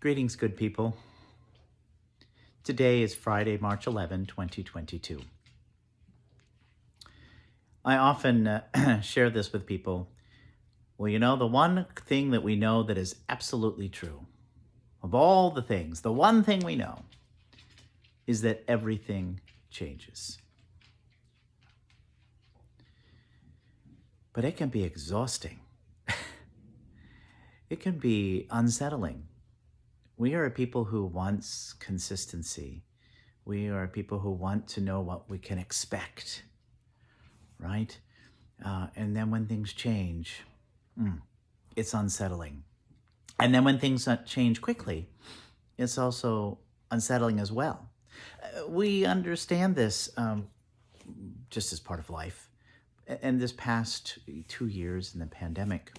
Greetings, good people. Today is Friday, March 11, 2022. I often share this with people. Well, the one thing that we know that is absolutely true, of all the things, the one thing we know is that everything changes. But it can be exhausting. It can be unsettling. We are a people who want consistency. We are people who want to know what we can expect, right? And then when things change, it's unsettling. And then when things change quickly, it's also unsettling as well. We understand this just as part of life. And this past 2 years in the pandemic,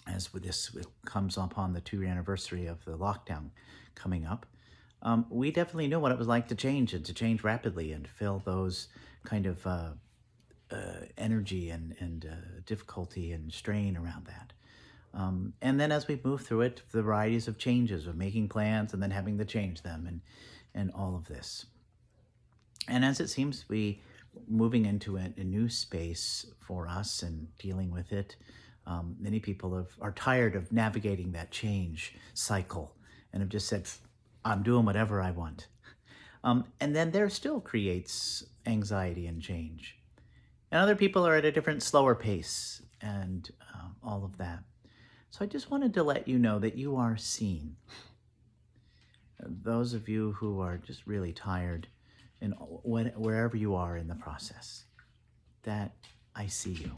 as this comes upon the 2-year anniversary of the lockdown coming up, we definitely knew what it was like to change and to change rapidly and feel those kind of energy and difficulty and strain around that. And then as we move through it, the varieties of changes of making plans and then having to change them and all of this. And as it seems we moving into a new space for us and dealing with it, many people are tired of navigating that change cycle and have just said, I'm doing whatever I want. And then there still creates anxiety and change. And other people are at a different, slower pace and all of that. So I just wanted to let you know that you are seen. Those of you who are just really tired and wherever you are in the process, that I see you.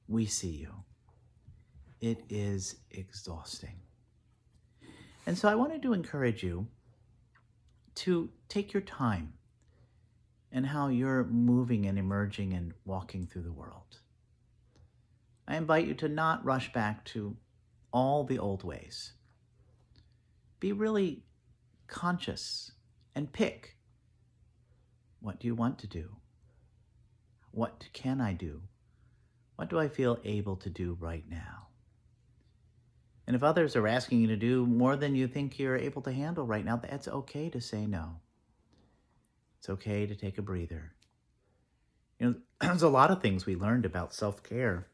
We see you. It is exhausting. And so I wanted to encourage you to take your time and how you're moving and emerging and walking through the world. I invite you to not rush back to all the old ways. Be really conscious and pick. What do you want to do? What can I do? What do I feel able to do right now? And if others are asking you to do more than you think you're able to handle right now, that's okay to say no. It's okay to take a breather. There's a lot of things we learned about self-care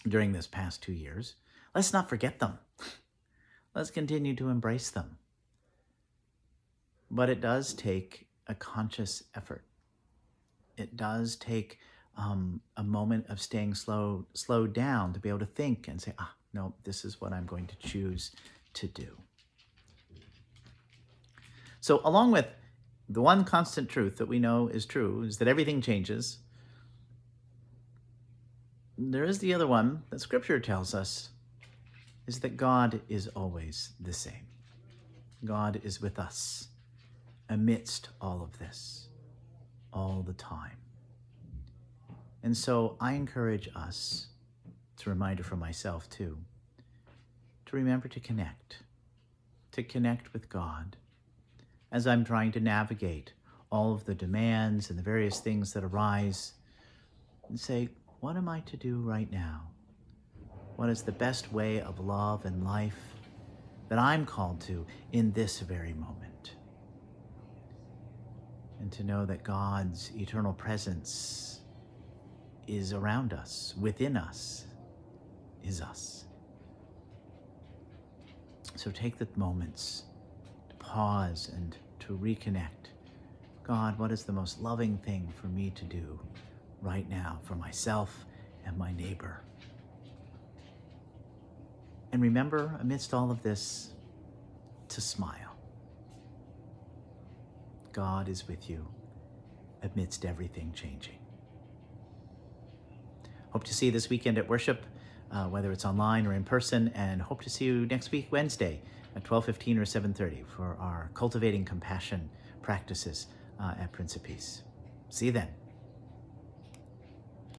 during this past 2 years. Let's not forget them. Let's continue to embrace them. But it does take a conscious effort. It does take a moment of staying slowed down to be able to think and say, no, this is what I'm going to choose to do. So along with the one constant truth that we know is true is that everything changes, there is the other one that Scripture tells us is that God is always the same. God is with us amidst all of this, all the time. And so I encourage us, it's a reminder for myself too, to remember to connect with God as I'm trying to navigate all of the demands and the various things that arise and say, what am I to do right now? What is the best way of love and life that I'm called to in this very moment? And to know that God's eternal presence is around us, within us, is us. So take the moments to pause and to reconnect. God, what is the most loving thing for me to do right now for myself and my neighbor? And remember, amidst all of this, to smile. God is with you amidst everything changing. Hope to see you this weekend at worship, whether it's online or in person, and hope to see you next week, Wednesday, at 12:15 or 7:30 for our Cultivating Compassion practices at Prince of Peace. See you then.